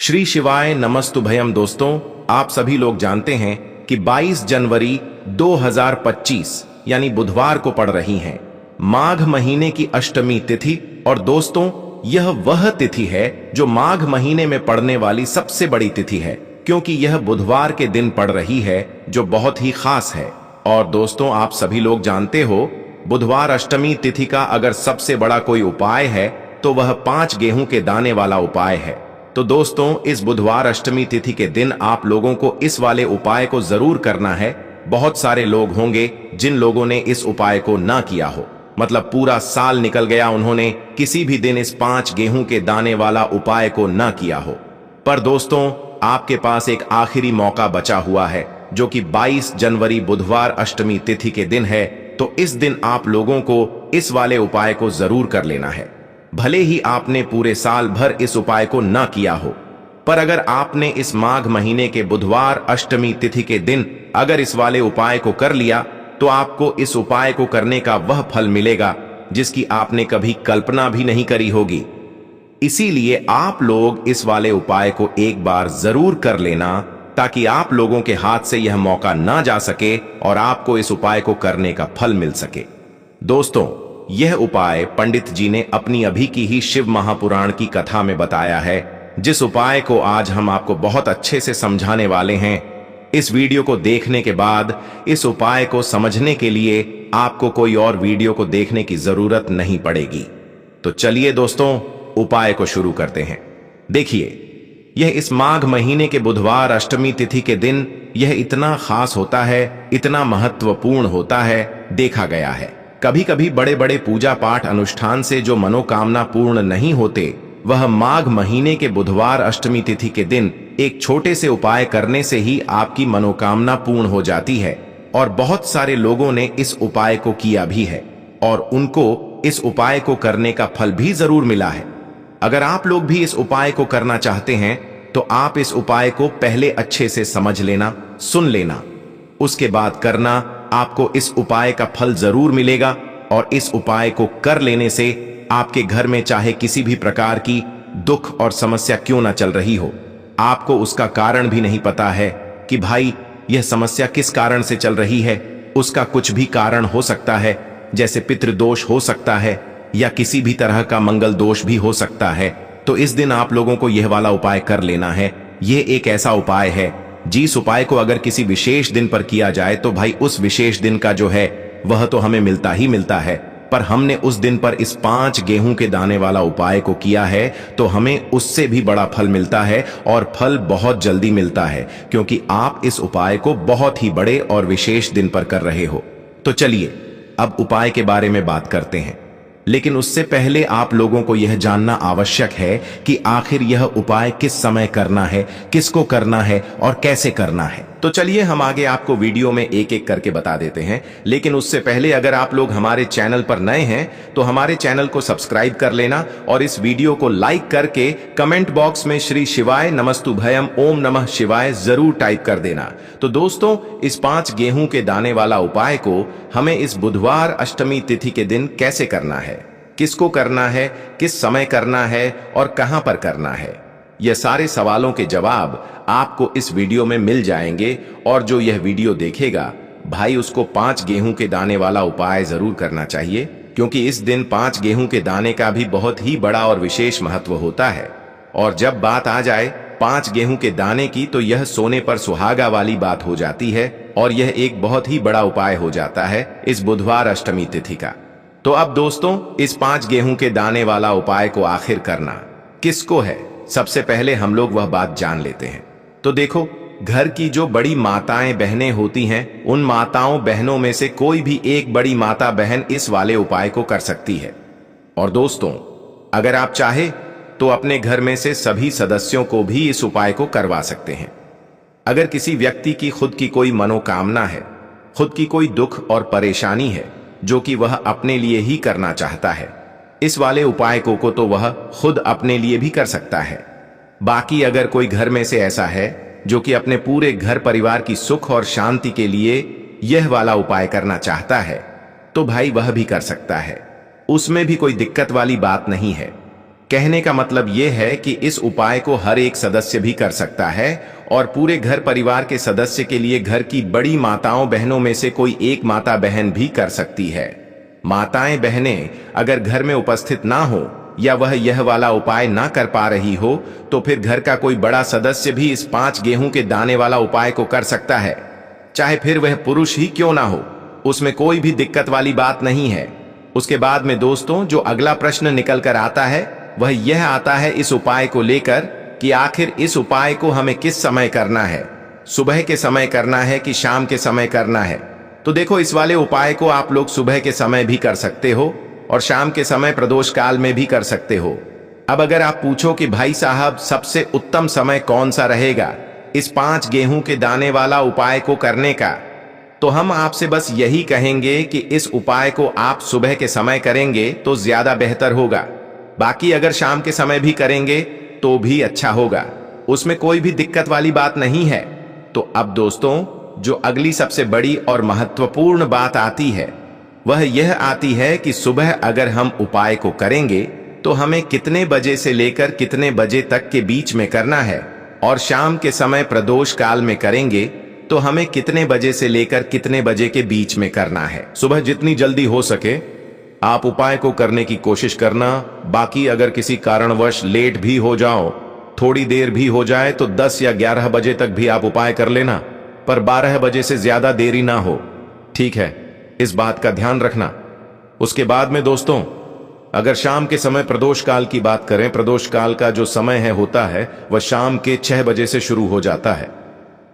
श्री शिवाय नमस्तुभयम। दोस्तों, आप सभी लोग जानते हैं कि 22 जनवरी 2025 यानी बुधवार को पड़ रही है माघ महीने की अष्टमी तिथि। और दोस्तों, यह वह तिथि है जो माघ महीने में पड़ने वाली सबसे बड़ी तिथि है, क्योंकि यह बुधवार के दिन पड़ रही है, जो बहुत ही खास है। और दोस्तों, आप सभी लोग जानते हो, बुधवार अष्टमी तिथि का अगर सबसे बड़ा कोई उपाय है तो वह 5 गेहूं के दाने वाला उपाय है। तो दोस्तों, इस बुधवार अष्टमी तिथि के दिन आप लोगों को इस वाले उपाय को जरूर करना है। बहुत सारे लोग होंगे जिन लोगों ने इस उपाय को ना किया हो, मतलब पूरा साल निकल गया, उन्होंने किसी भी दिन इस 5 गेहूं के दाने वाला उपाय को ना किया हो। पर दोस्तों, आपके पास एक आखिरी मौका बचा हुआ है, जो कि 22 जनवरी बुधवार अष्टमी तिथि के दिन है। तो इस दिन आप लोगों को इस वाले उपाय को जरूर कर लेना है। भले ही आपने पूरे साल भर इस उपाय को ना किया हो, पर अगर आपने इस माघ महीने के बुधवार अष्टमी तिथि के दिन अगर इस वाले उपाय को कर लिया, तो आपको इस उपाय को करने का वह फल मिलेगा जिसकी आपने कभी कल्पना भी नहीं करी होगी। इसीलिए आप लोग इस वाले उपाय को एक बार जरूर कर लेना, ताकि आप लोगों के हाथ से यह मौका ना जा सके और आपको इस उपाय को करने का फल मिल सके। दोस्तों, यह उपाय पंडित जी ने अपनी अभी की ही शिव महापुराण की कथा में बताया है, जिस उपाय को आज हम आपको बहुत अच्छे से समझाने वाले हैं। इस वीडियो को देखने के बाद इस उपाय को समझने के लिए आपको कोई और वीडियो को देखने की जरूरत नहीं पड़ेगी। तो चलिए दोस्तों, उपाय को शुरू करते हैं। देखिए, यह इस माघ महीने के बुधवार अष्टमी तिथि के दिन यह इतना खास होता है, इतना महत्वपूर्ण होता है। देखा गया है, कभी कभी बड़े बड़े पूजा पाठ अनुष्ठान से जो मनोकामना पूर्ण नहीं होते, वह माघ महीने के बुधवार अष्टमी तिथि के दिन एक छोटे से उपाय करने से ही आपकी मनोकामना पूर्ण हो जाती है। और बहुत सारे लोगों ने इस उपाय को किया भी है और उनको इस उपाय को करने का फल भी जरूर मिला है। अगर आप लोग भी इस उपाय को करना चाहते हैं, तो आप इस उपाय को पहले अच्छे से समझ लेना, सुन लेना, उसके बाद करना। आपको इस उपाय का फल जरूर मिलेगा। और इस उपाय को कर लेने से आपके घर में चाहे किसी भी प्रकार की दुख और समस्या क्यों ना चल रही हो, आपको उसका कारण भी नहीं पता है कि भाई यह समस्या किस कारण से चल रही है। उसका कुछ भी कारण हो सकता है, जैसे पितृदोष हो सकता है या किसी भी तरह का मंगल दोष भी हो सकता है। तो इस दिन आप लोगों को यह वाला उपाय कर लेना है। यह एक ऐसा उपाय है, जिस उपाय को अगर किसी विशेष दिन पर किया जाए तो भाई उस विशेष दिन का जो है वह तो हमें मिलता ही मिलता है। पर हमने उस दिन पर इस 5 गेहूं के दाने वाला उपाय को किया है, तो हमें उससे भी बड़ा फल मिलता है, और फल बहुत जल्दी मिलता है, क्योंकि आप इस उपाय को बहुत ही बड़े और विशेष दिन पर कर रहे हो। तो चलिए अब उपाय के बारे में बात करते हैं। लेकिन उससे पहले आप लोगों को यह जानना आवश्यक है कि आखिर यह उपाय किस समय करना है, किसको करना है और कैसे करना है। तो चलिए हम आगे आपको वीडियो में एक एक करके बता देते हैं। लेकिन उससे पहले अगर आप लोग हमारे चैनल पर नए हैं, तो हमारे चैनल को सब्सक्राइब कर लेना और इस वीडियो को लाइक करके कमेंट बॉक्स में श्री शिवाय नमस्तुभयम ओम नमः शिवाय जरूर टाइप कर देना। तो दोस्तों, इस 5 गेहूं के दाने वाला उपाय को हमें इस बुधवार अष्टमी तिथि के दिन कैसे करना है, किसको करना है, किस समय करना है और कहां पर करना है, यह सारे सवालों के जवाब आपको इस वीडियो में मिल जाएंगे। और जो यह वीडियो देखेगा भाई, उसको 5 गेहूं के दाने वाला उपाय जरूर करना चाहिए, क्योंकि इस दिन 5 गेहूं के दाने का भी बहुत ही बड़ा और विशेष महत्व होता है। और जब बात आ जाए 5 गेहूं के दाने की, तो यह सोने पर सुहागा वाली बात हो जाती है और यह एक बहुत ही बड़ा उपाय हो जाता है इस बुधवार अष्टमी तिथि का। तो अब दोस्तों, इस 5 गेहूं के दाने वाला उपाय को आखिर करना किसको है, सबसे पहले हम लोग वह बात जान लेते हैं। तो देखो, घर की जो बड़ी माताएं बहनें होती हैं, उन माताओं बहनों में से कोई भी एक बड़ी माता बहन इस वाले उपाय को कर सकती है। और दोस्तों, अगर आप चाहे तो अपने घर में से सभी सदस्यों को भी इस उपाय को करवा सकते हैं। अगर किसी व्यक्ति की खुद की कोई मनोकामना है, खुद की कोई दुख और परेशानी है जो कि वह अपने लिए ही करना चाहता है, इस वाले उपाय को तो वह खुद अपने लिए भी कर सकता है। बाकी अगर कोई घर में से ऐसा है जो कि अपने पूरे घर परिवार की सुख और शांति के लिए यह वाला उपाय करना चाहता है, तो भाई वह भी कर सकता है। उसमें भी कोई दिक्कत वाली बात नहीं है। कहने का मतलब यह है कि इस उपाय को हर एक सदस्य भी कर सकता है और पूरे घर परिवार के सदस्य के लिए घर की बड़ी माताओं बहनों में से कोई एक माता बहन भी कर सकती है। माताएं बहनें अगर घर में उपस्थित ना हो या वह यह वाला उपाय ना कर पा रही हो तो फिर घर का कोई बड़ा सदस्य भी इस 5 गेहूं के दाने वाला उपाय को कर सकता है, चाहे फिर वह पुरुष ही क्यों ना हो, उसमें कोई भी दिक्कत वाली बात नहीं है। उसके बाद में दोस्तों जो अगला प्रश्न निकल कर आता है वह यह आता है इस उपाय को लेकर कि आखिर इस उपाय को हमें किस समय करना है, सुबह के समय करना है कि शाम के समय करना है। तो देखो इस वाले उपाय को आप लोग सुबह के समय भी कर सकते हो और शाम के समय प्रदोष काल में भी कर सकते हो। अब अगर आप पूछो कि भाई साहब सबसे उत्तम समय कौन सा रहेगा इस 5 गेहूं के दाने वाला उपाय को करने का, तो हम आपसे बस यही कहेंगे कि इस उपाय को आप सुबह के समय करेंगे तो ज्यादा बेहतर होगा। बाकी अगर शाम के समय भी करेंगे तो भी अच्छा होगा, उसमें कोई भी दिक्कत वाली बात नहीं है। तो अब दोस्तों जो अगली सबसे बड़ी और महत्वपूर्ण बात आती है वह यह आती है कि सुबह अगर हम उपाय को करेंगे तो हमें कितने बजे से लेकर कितने बजे तक के बीच में करना है, और शाम के समय प्रदोष काल में करेंगे तो हमें कितने बजे से लेकर कितने बजे के बीच में करना है। सुबह जितनी जल्दी हो सके आप उपाय को करने की कोशिश करना। बाकी अगर किसी कारणवश लेट भी हो जाओ, थोड़ी देर भी हो जाए तो 10 या 11 बजे तक भी आप उपाय कर लेना, पर 12 बजे से ज्यादा देरी ना हो, ठीक है, इस बात का ध्यान रखना। उसके बाद में दोस्तों अगर शाम के समय प्रदोष काल की बात करें, प्रदोष काल का जो समय है होता है वह शाम के 6 बजे से शुरू हो जाता है।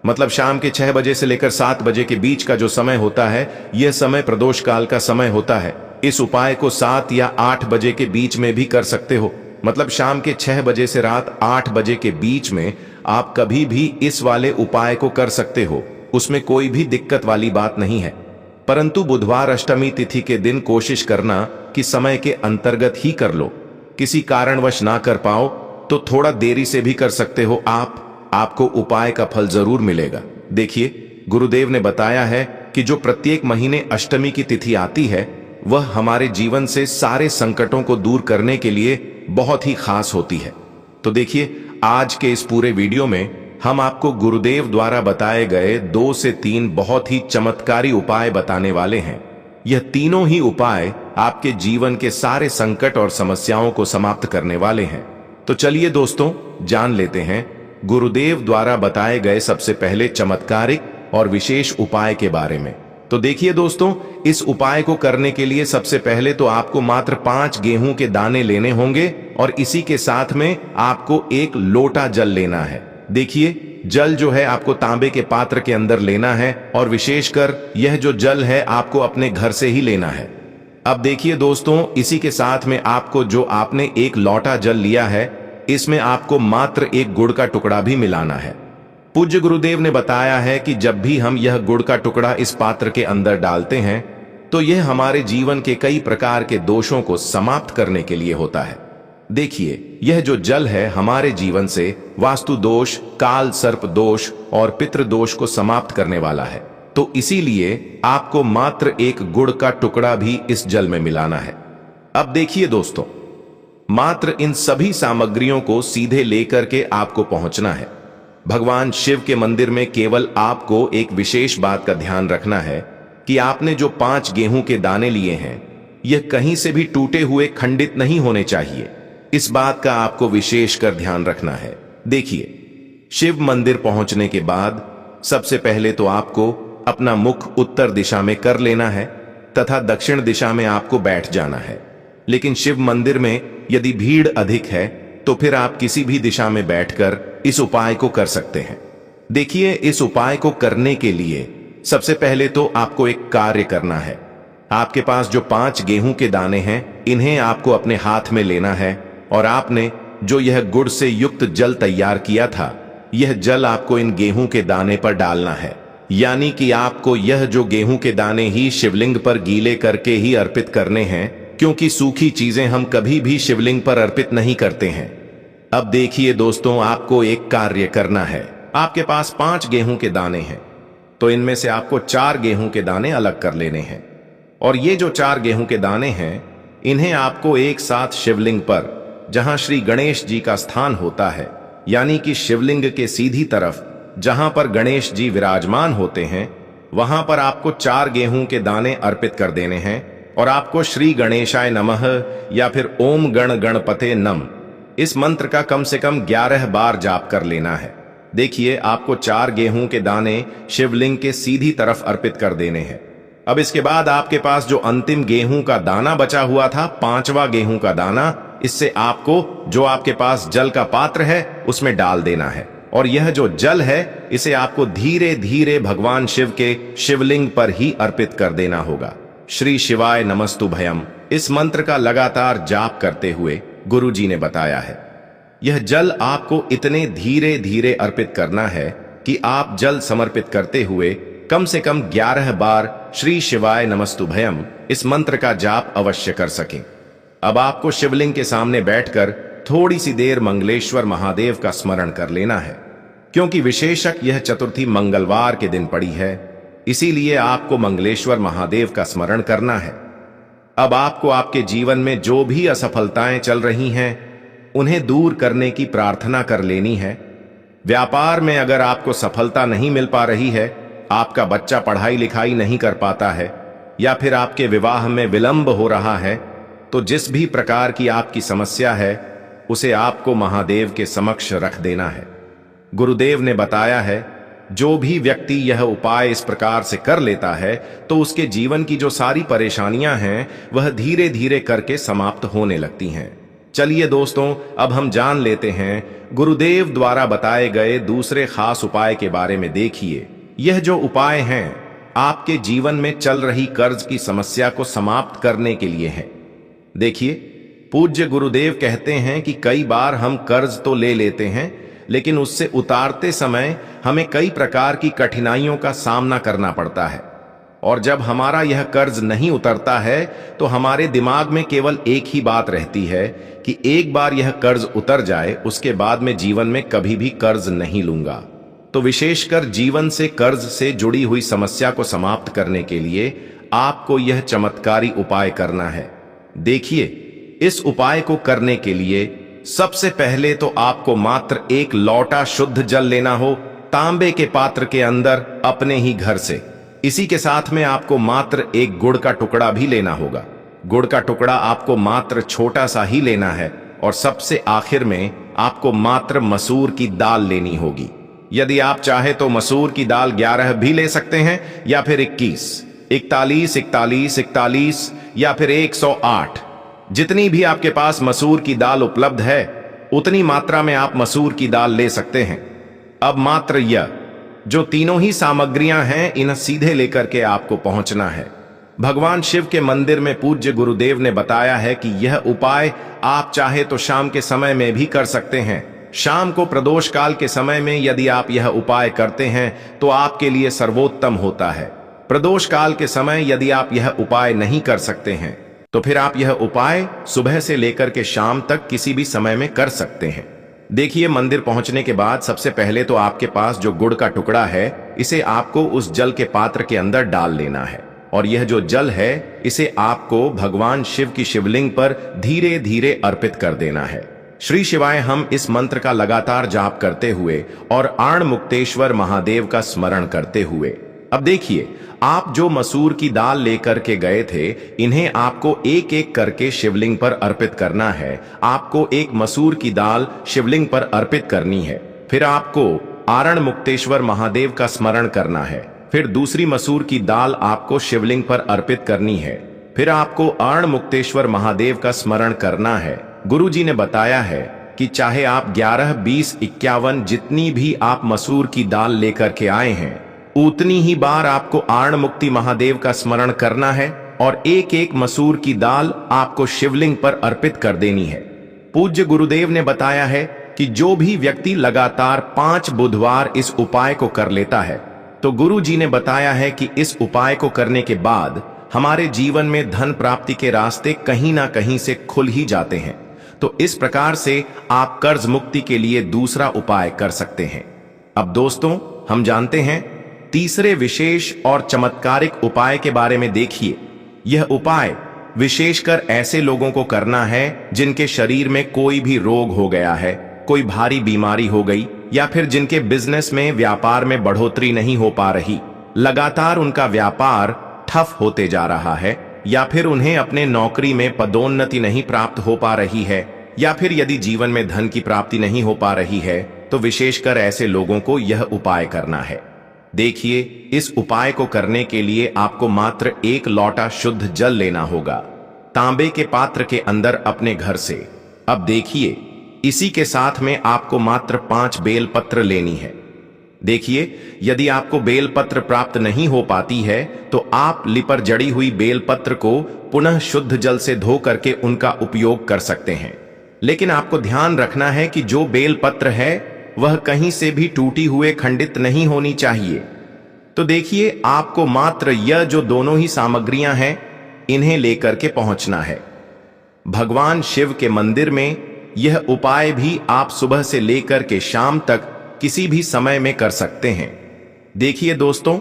मतलब शाम के 6 बजे से लेकर 7 बजे के बीच का जो समय होता है यह समय प्रदोष काल का समय होता है। इस उपाय को 7 या 8 बजे के बीच में भी कर सकते हो। मतलब शाम के 6 बजे से रात 8 बजे के बीच में आप कभी भी इस वाले उपाय को कर सकते हो, उसमें कोई भी दिक्कत वाली बात नहीं है। परंतु बुधवार अष्टमी तिथि के दिन कोशिश करना कि समय के अंतर्गत ही कर लो। किसी कारणवश ना कर पाओ तो थोड़ा देरी से भी कर सकते हो आपको उपाय का फल जरूर मिलेगा। देखिए गुरुदेव ने बताया है कि जो प्रत्येक महीने अष्टमी की तिथि आती है वह हमारे जीवन से सारे संकटों को दूर करने के लिए बहुत ही खास होती है। तो देखिए आज के इस पूरे वीडियो में हम आपको गुरुदेव द्वारा बताए गए 2 से 3 बहुत ही चमत्कारी उपाय बताने वाले हैं। यह तीनों ही उपाय आपके जीवन के सारे संकट और समस्याओं को समाप्त करने वाले हैं। तो चलिए दोस्तों जान लेते हैं गुरुदेव द्वारा बताए गए सबसे पहले चमत्कारिक और विशेष उपाय के बारे में। तो देखिए दोस्तों इस उपाय को करने के लिए सबसे पहले तो आपको मात्र 5 गेहूं के दाने लेने होंगे और इसी के साथ में आपको 1 लोटा जल लेना है। देखिए जल जो है आपको तांबे के पात्र के अंदर लेना है और विशेषकर यह जो जल है आपको अपने घर से ही लेना है। अब देखिए दोस्तों इसी के साथ में आपको जो आपने 1 लोटा जल लिया है इसमें आपको मात्र 1 गुड़ का टुकड़ा भी मिलाना है। पूज्य गुरुदेव ने बताया है कि जब भी हम यह गुड़ का टुकड़ा इस पात्र के अंदर डालते हैं तो यह हमारे जीवन के कई प्रकार के दोषों को समाप्त करने के लिए होता है। देखिए यह जो जल है हमारे जीवन से वास्तु दोष, काल सर्प दोष और पितृ दोष को समाप्त करने वाला है। तो इसीलिए आपको मात्र 1 गुड़ का टुकड़ा भी इस जल में मिलाना है। अब देखिए दोस्तों मात्र इन सभी सामग्रियों को सीधे लेकर के आपको पहुंचना है। भगवान शिव के मंदिर में केवल आपको एक विशेष बात का ध्यान रखना है कि आपने जो 5 गेहूं के दाने लिए हैं यह कहीं से भी टूटे हुए खंडित नहीं होने चाहिए। इस बात का आपको विशेष कर ध्यान रखना है। देखिए शिव मंदिर पहुंचने के बाद सबसे पहले तो आपको अपना मुख उत्तर दिशा में कर लेना है तथा दक्षिण दिशा में आपको बैठ जाना है। लेकिन शिव मंदिर में यदि भीड़ अधिक है तो फिर आप किसी भी दिशा में बैठकर इस उपाय को कर सकते हैं। देखिए इस उपाय को करने के लिए सबसे पहले तो आपको एक कार्य करना है। आपके पास जो 5 गेहूं के दाने हैं इन्हें आपको अपने हाथ में लेना है और आपने जो यह गुड़ से युक्त जल तैयार किया था यह जल आपको इन गेहूं के दाने पर डालना है। यानी कि आपको यह जो गेहूं के दाने ही शिवलिंग पर गीले करके ही अर्पित करने हैं, क्योंकि सूखी चीजें हम कभी भी शिवलिंग पर अर्पित नहीं करते हैं। अब देखिए दोस्तों आपको एक कार्य करना है। आपके पास 5 गेहूं के दाने हैं तो इनमें से आपको 4 गेहूं के दाने अलग कर लेने हैं और ये जो 4 गेहूं के दाने हैं इन्हें आपको एक साथ शिवलिंग पर जहां श्री गणेश जी का स्थान होता है, यानी कि शिवलिंग के सीधी तरफ जहां पर गणेश जी विराजमान होते हैं, वहां पर आपको 4 गेहूं के दाने अर्पित कर देने हैं और आपको श्री गणेशाय नमः या फिर ओम गण गणपते नम इस मंत्र का कम से कम 11 बार जाप कर लेना है। देखिए, आपको 4 गेहूं के दाने शिवलिंग के सीधी तरफ अर्पित कर देने हैं। अब इसके बाद आपके पास जो अंतिम गेहूं का दाना बचा हुआ था, 5वां गेहूं का दाना, इससे आपको जो आपके पास जल का पात्र है उसमें डाल देना है और यह जो जल है इसे आपको धीरे धीरे भगवान शिव के शिवलिंग पर ही अर्पित कर देना होगा। श्री शिवाय नमस्तुभयम इस मंत्र का लगातार जाप करते हुए गुरु जी ने बताया है। यह जल आपको इतने धीरे धीरे अर्पित करना है कि आप जल समर्पित करते हुए कम से कम 11 बार श्री शिवाय नमस्तुभयम इस मंत्र का जाप अवश्य कर सकें। अब आपको शिवलिंग के सामने बैठकर थोड़ी सी देर मंगलेश्वर महादेव का स्मरण कर लेना है। क्योंकि विशेषक यह चतुर्थी मंगलवार के दिन पड़ी है, इसीलिए आपको मंगलेश्वर महादेव का स्मरण करना है। अब आपको आपके जीवन में जो भी असफलताएं चल रही हैं, उन्हें दूर करने की प्रार्थना कर लेनी है। व्यापार में अगर आपको सफलता नहीं मिल पा रही है, आपका बच्चा पढ़ाई लिखाई नहीं कर पाता है या फिर आपके विवाह में विलंब हो रहा है, तो जिस भी प्रकार की आपकी समस्या है उसे आपको महादेव के समक्ष रख देना है। गुरुदेव ने बताया है, जो भी व्यक्ति यह उपाय इस प्रकार से कर लेता है तो उसके जीवन की जो सारी परेशानियां हैं वह धीरे धीरे करके समाप्त होने लगती हैं। चलिए दोस्तों, अब हम जान लेते हैं गुरुदेव द्वारा बताए गए दूसरे खास उपाय के बारे में। देखिए, यह जो उपाय हैं आपके जीवन में चल रही कर्ज की समस्या को समाप्त करने के लिए है। देखिए, पूज्य गुरुदेव कहते हैं कि कई बार हम कर्ज तो ले लेते हैं, लेकिन उससे उतारते समय हमें कई प्रकार की कठिनाइयों का सामना करना पड़ता है और जब हमारा यह कर्ज नहीं उतरता है तो हमारे दिमाग में केवल एक ही बात रहती है कि एक बार यह कर्ज उतर जाए उसके बाद मैं जीवन में कभी भी कर्ज नहीं लूंगा। तो विशेषकर जीवन से कर्ज से जुड़ी हुई समस्या को समाप्त करने के लिए आपको यह चमत्कारी उपाय करना है। देखिए, इस उपाय को करने के लिए सबसे पहले तो आपको मात्र 1 लौटा शुद्ध जल लेना हो, तांबे के पात्र के अंदर अपने ही घर से। इसी के साथ में आपको मात्र 1 गुड़ का टुकड़ा भी लेना होगा। गुड़ का टुकड़ा आपको मात्र छोटा सा ही लेना है और सबसे आखिर में आपको मात्र मसूर की दाल लेनी होगी। यदि आप चाहे तो मसूर की दाल 11 भी ले सकते हैं या फिर 21, 41, 41, 41 या फिर 108। जितनी भी आपके पास मसूर की दाल उपलब्ध है उतनी मात्रा में आप मसूर की दाल ले सकते हैं। अब मात्र यह जो तीनों ही सामग्रियां हैं, इन्हें सीधे लेकर के आपको पहुंचना है। भगवान शिव के मंदिर में पूज्य गुरुदेव ने बताया है कि यह उपाय आप चाहे तो शाम के समय में भी कर सकते हैं। शाम को प्रदोष काल के समय में यदि आप यह उपाय करते हैं तो आपके लिए सर्वोत्तम होता है। प्रदोष काल के समय यदि आप यह उपाय नहीं कर सकते हैं तो फिर आप यह उपाय सुबह से लेकर के शाम तक किसी भी समय में कर सकते हैं। देखिए, मंदिर पहुंचने के बाद सबसे पहले तो आपके पास जो गुड़ का टुकड़ा है इसे आपको उस जल के पात्र के अंदर डाल लेना है और यह जो जल है इसे आपको भगवान शिव की शिवलिंग पर धीरे धीरे अर्पित कर देना है। श्री शिवाय हम इस मंत्र का लगातार जाप करते हुए और आण मुक्तेश्वर महादेव का स्मरण करते हुए। अब देखिए, आप जो मसूर की दाल लेकर के गए थे इन्हें आपको एक एक करके शिवलिंग पर अर्पित करना है। आपको 1 मसूर की दाल शिवलिंग पर अर्पित करनी है, फिर आपको आरण मुक्तेश्वर महादेव का स्मरण करना है, फिर दूसरी मसूर की दाल आपको शिवलिंग पर अर्पित करनी है, फिर आपको आरण मुक्तेश्वर महादेव का स्मरण करना है। गुरुजी ने बताया है कि चाहे आप 11, 20, 51 जितनी भी आप मसूर की दाल लेकर के आए हैं उतनी ही बार आपको आण मुक्ति महादेव का स्मरण करना है और एक एक मसूर की दाल आपको शिवलिंग पर अर्पित कर देनी है। पूज्य गुरुदेव ने बताया है कि जो भी व्यक्ति लगातार 5 बुधवार इस उपाय को कर लेता है तो गुरु जी ने बताया है कि इस उपाय को करने के बाद हमारे जीवन में धन प्राप्ति के रास्ते कहीं ना कहीं से खुल ही जाते हैं। तो इस प्रकार से आप कर्ज मुक्ति के लिए दूसरा उपाय कर सकते हैं। अब दोस्तों, हम जानते हैं तीसरे विशेष और चमत्कारिक उपाय के बारे में। देखिए, यह उपाय विशेषकर ऐसे लोगों को करना है जिनके शरीर में कोई भी रोग हो गया है, कोई भारी बीमारी हो गई, या फिर जिनके बिजनेस में व्यापार में बढ़ोतरी नहीं हो पा रही, लगातार उनका व्यापार ठप होते जा रहा है, या फिर उन्हें अपने नौकरी में पदोन्नति नहीं प्राप्त हो पा रही है, या फिर यदि जीवन में धन की प्राप्ति नहीं हो पा रही है, तो विशेषकर ऐसे लोगों को यह उपाय करना है। देखिए, इस उपाय को करने के लिए आपको मात्र 1 लोटा शुद्ध जल लेना होगा, तांबे के पात्र के अंदर अपने घर से। अब देखिए, इसी के साथ में आपको मात्र 5 बेलपत्र लेनी है। देखिए, यदि आपको बेलपत्र प्राप्त नहीं हो पाती है तो आप लिपर जड़ी हुई बेलपत्र को पुनः शुद्ध जल से धो करके उनका उपयोग कर सकते हैं। लेकिन आपको ध्यान रखना है कि जो बेलपत्र है वह कहीं से भी टूटी हुए खंडित नहीं होनी चाहिए। तो देखिए, आपको मात्र यह जो दोनों ही सामग्रियां हैं इन्हें लेकर के पहुंचना है। भगवान शिव के मंदिर में यह उपाय भी आप सुबह से लेकर के शाम तक किसी भी समय में कर सकते हैं। देखिए दोस्तों,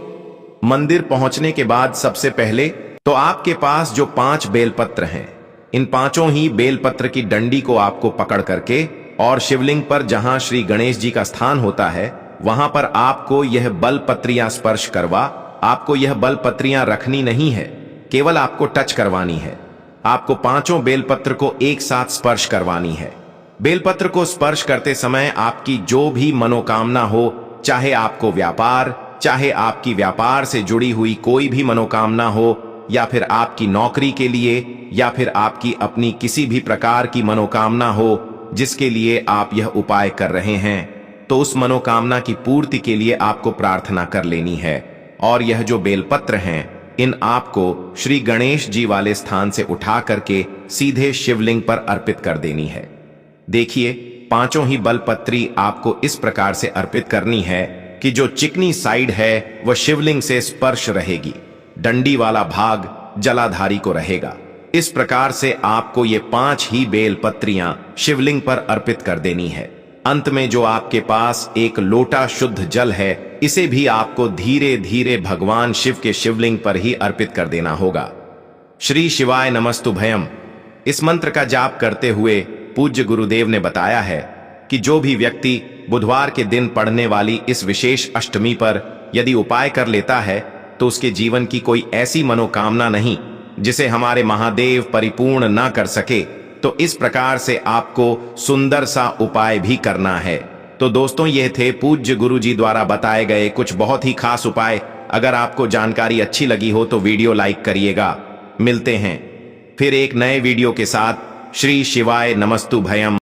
मंदिर पहुंचने के बाद सबसे पहले तो आपके पास जो 5 बेलपत्र हैं, इन 5 ही बेलपत्र की डंडी को आपको पकड़ करके और शिवलिंग पर जहां श्री गणेश जी का स्थान होता है वहां पर आपको यह बलपत्रियां स्पर्श करवा, आपको यह बलपत्रियां रखनी नहीं है, केवल आपको टच करवानी है। आपको 5 बेलपत्र को एक साथ स्पर्श करवानी है। बेलपत्र को स्पर्श करते समय आपकी जो भी मनोकामना हो, चाहे आपको व्यापार, चाहे आपकी व्यापार से जुड़ी हुई कोई भी मनोकामना हो, या फिर आपकी नौकरी के लिए, या फिर आपकी अपनी किसी भी प्रकार की मनोकामना हो जिसके लिए आप यह उपाय कर रहे हैं, तो उस मनोकामना की पूर्ति के लिए आपको प्रार्थना कर लेनी है। और यह जो बेलपत्र हैं, इन आपको श्री गणेश जी वाले स्थान से उठा करके सीधे शिवलिंग पर अर्पित कर देनी है। देखिए, 5 ही बलपत्री आपको इस प्रकार से अर्पित करनी है कि जो चिकनी साइड है वह शिवलिंग से स्पर्श रहेगी, डंडी वाला भाग जलाधारी को रहेगा। इस प्रकार से आपको ये 5 ही बेलपत्रियां शिवलिंग पर अर्पित कर देनी है। अंत में जो आपके पास 1 लोटा शुद्ध जल है, इसे भी आपको धीरे धीरे भगवान शिव के शिवलिंग पर ही अर्पित कर देना होगा। श्री शिवाय नमस्तुभयम इस मंत्र का जाप करते हुए पूज्य गुरुदेव ने बताया है कि जो भी व्यक्ति बुधवार के दिन पड़ने वाली इस विशेष अष्टमी पर यदि उपाय कर लेता है तो उसके जीवन की कोई ऐसी मनोकामना नहीं जिसे हमारे महादेव परिपूर्ण ना कर सके। तो इस प्रकार से आपको सुंदर सा उपाय भी करना है। तो दोस्तों, ये थे पूज्य गुरु जी द्वारा बताए गए कुछ बहुत ही खास उपाय। अगर आपको जानकारी अच्छी लगी हो तो वीडियो लाइक करिएगा। मिलते हैं फिर एक नए वीडियो के साथ। श्री शिवाय नमस्तुभयम।